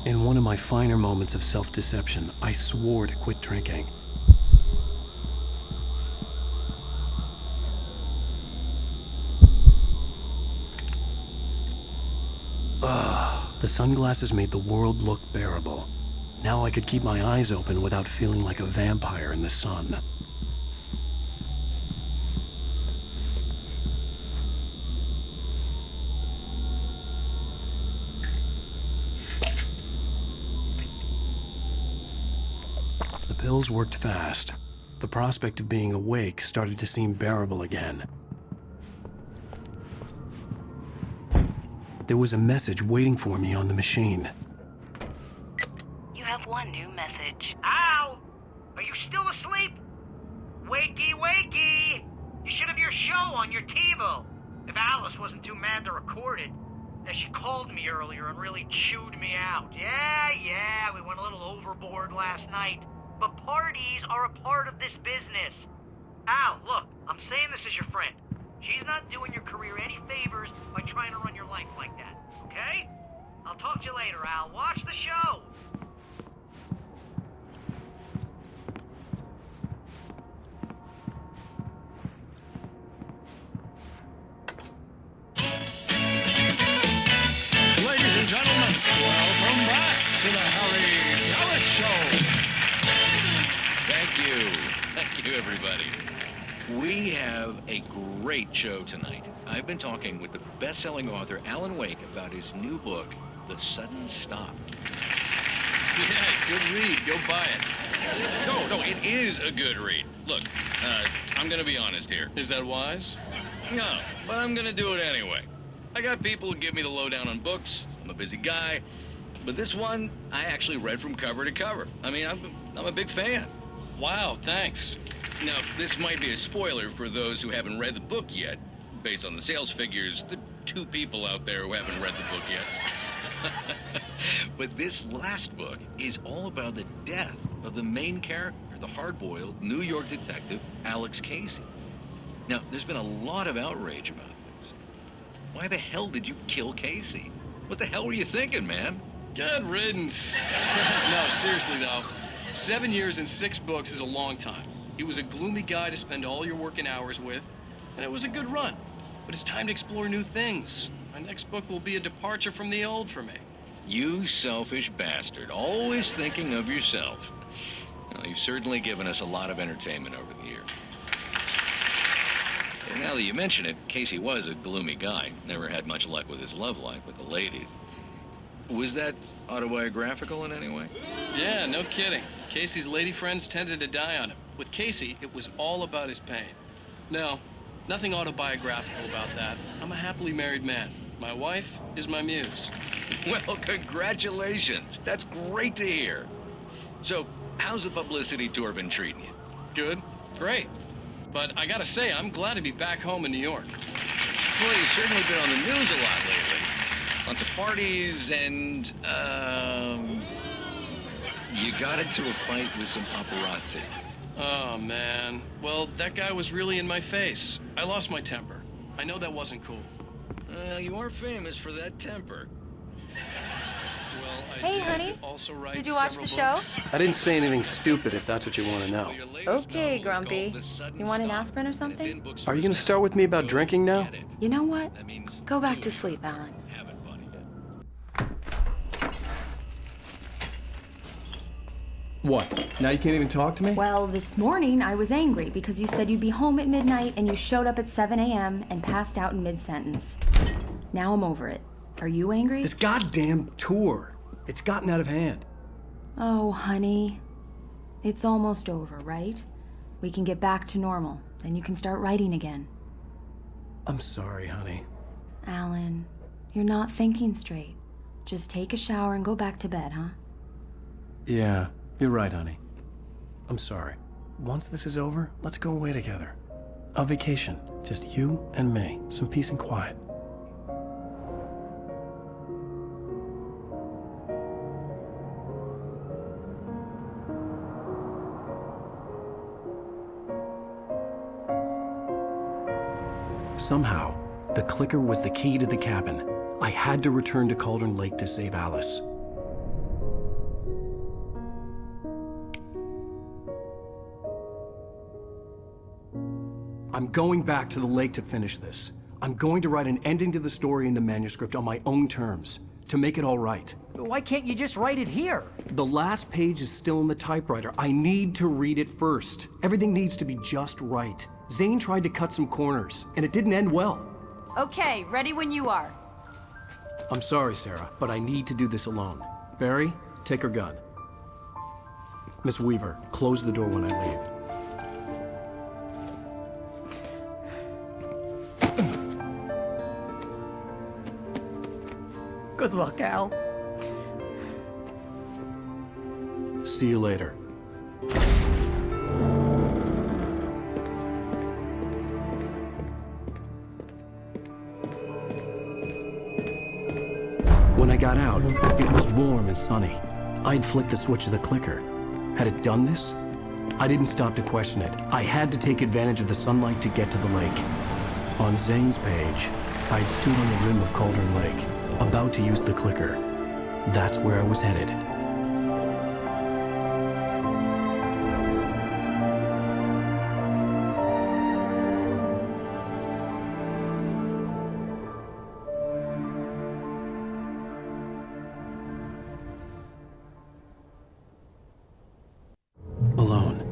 In one of my finer moments of self-deception, I swore to quit drinking. The sunglasses made the world look bearable. Now I could keep my eyes open without feeling like a vampire in the sun. The pills worked fast. The prospect of being awake started to seem bearable again. There was a message waiting for me on the machine. You have one new message. Al! Are you still asleep? Wakey, wakey! You should have your show on your TiVo. If Alice wasn't too mad to record it. She called me earlier and really chewed me out. Yeah, we went a little overboard last night. But parties are a part of this business. Al, look, I'm saying this as your friend. She's not doing your career any favors by trying to run your life like that, okay? I'll talk to you later, Al. Watch the show. Ladies and gentlemen, welcome back to the Harry Alec Show. Thank you, everybody. We have a great show tonight. I've been talking with the best-selling author Alan Wake about his new book, The Sudden Stop. Yeah, good read. Go buy it. No, it is a good read. Look, I'm gonna be honest here. Is that wise? No, but I'm gonna do it anyway. I got people who give me the lowdown on books. I'm a busy guy. But this one, I actually read from cover to cover. I mean, I'm a big fan. Wow, thanks. Now, this might be a spoiler for those who haven't read the book yet. Based on the sales figures, the 2 people out there who haven't read the book yet. But this last book is all about the death of the main character, the hard-boiled New York detective, Alex Casey. Now, there's been a lot of outrage about this. Why the hell did you kill Casey? What the hell were you thinking, man? Good riddance. No, seriously, though. 7 years and 6 books is a long time. He was a gloomy guy to spend all your working hours with, and it was a good run. But it's time to explore new things. My next book will be a departure from the old for me. You selfish bastard, always thinking of yourself. Well, you've certainly given us a lot of entertainment over the years. And now that you mention it, Casey was a gloomy guy. Never had much luck with his love life with the ladies. Was that autobiographical in any way? Yeah, no kidding. Casey's lady friends tended to die on him. With Casey, it was all about his pain. No, nothing autobiographical about that. I'm a happily married man. My wife is my muse. Well, congratulations. That's great to hear. So, how's the publicity tour been treating you? Good, great. But I gotta say, I'm glad to be back home in New York. Well, you've certainly been on the news a lot lately. Lots of parties and, you got into a fight with some paparazzi. Oh, man. Well, that guy was really in my face. I lost my temper. I know that wasn't cool. Well, you are famous for that temper. Well, Hey, honey. Also write Did you watch the show? books. I didn't say anything stupid if that's what you want to know. Your latest Okay, novel is Grumpy. called The Sudden You want an Stop, aspirin or and it's something? in bookstores Are you going to now. start with me about Go drinking now? get it. You know what? That means Go back do to it. sleep, Alan. Have it, buddy. What? Now you can't even talk to me? Well, this morning I was angry because you said you'd be home at midnight and you showed up at 7 a.m. and passed out in mid-sentence. Now I'm over it. Are you angry? This goddamn tour. It's gotten out of hand. Oh, honey. It's almost over, right? We can get back to normal. Then you can start writing again. I'm sorry, honey. Alan, you're not thinking straight. Just take a shower and go back to bed, huh? Yeah, you're right, honey. I'm sorry. Once this is over, let's go away together. A vacation. Just you and me. Some peace and quiet. Somehow, the clicker was the key to the cabin. I had to return to Cauldron Lake to save Alice. I'm going back to the lake to finish this. I'm going to write an ending to the story in the manuscript on my own terms, to make it all right. Why can't you just write it here? The last page is still in the typewriter. I need to read it first. Everything needs to be just right. Zane tried to cut some corners, and it didn't end well. Okay, ready when you are. I'm sorry, Sarah, but I need to do this alone. Barry, take her gun. Miss Weaver, close the door when I leave. Good luck, Al. See you later. When I got out, it was warm and sunny. I'd flicked the switch of the clicker. Had it done this? I didn't stop to question it. I had to take advantage of the sunlight to get to the lake. On Zane's page, I'd stood on the rim of Cauldron Lake, about to use the clicker. That's where I was headed. Alone,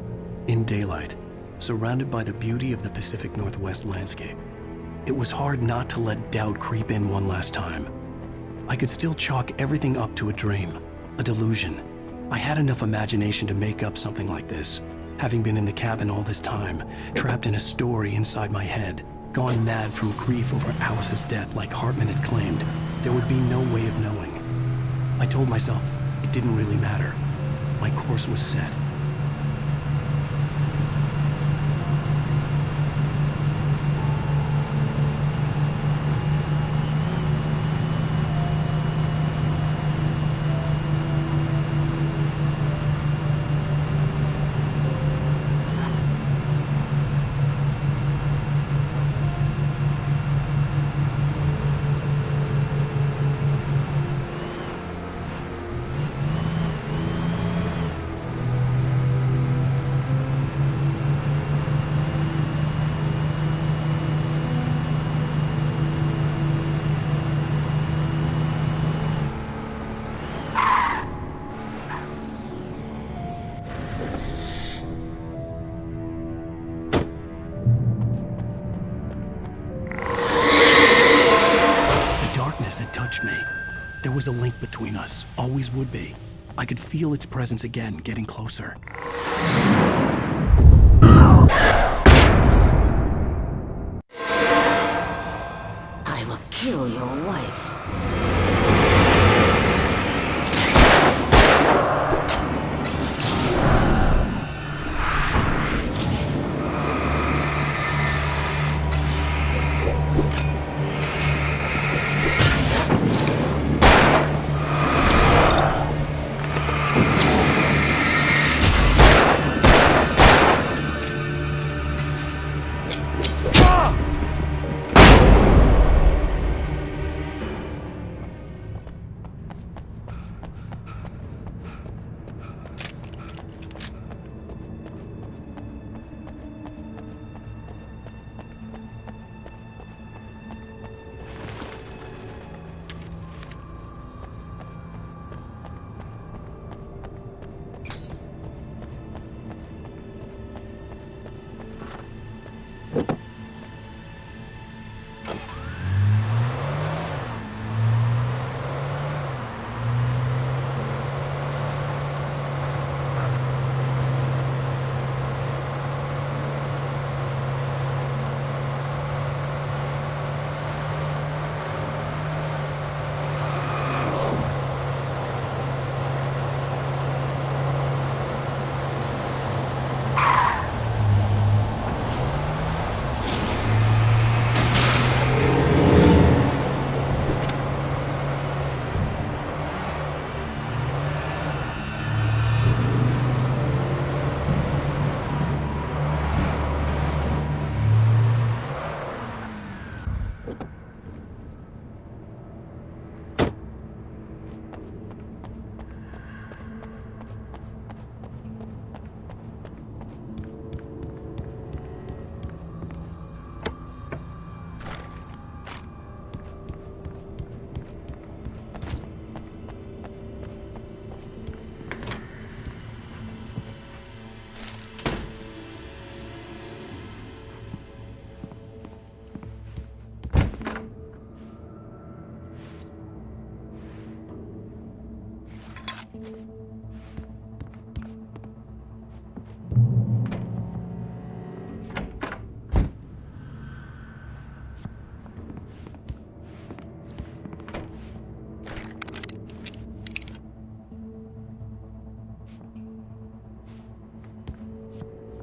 in daylight, surrounded by the beauty of the Pacific Northwest landscape. It was hard not to let doubt creep in one last time. I could still chalk everything up to a dream, a delusion. I had enough imagination to make up something like this, having been in the cabin all this time, trapped in a story inside my head, gone mad from grief over Alice's death like Hartman had claimed. There would be no way of knowing. I told myself it didn't really matter. My course was set. Had touched me. There was a link between us, always would be. I could feel its presence again, getting closer. I will kill your wife.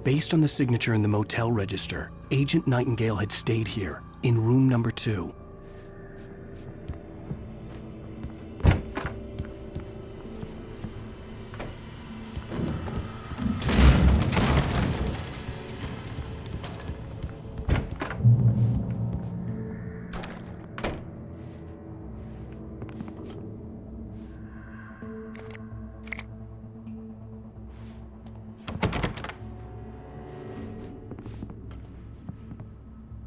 Based on the signature in the motel register, Agent Nightingale had stayed here, in room number 2.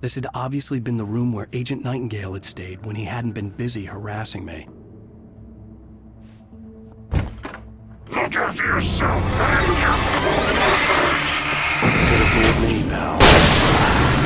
This had obviously been the room where Agent Nightingale had stayed when he hadn't been busy harassing me. Look after yourself and your Could have fooled me, pal.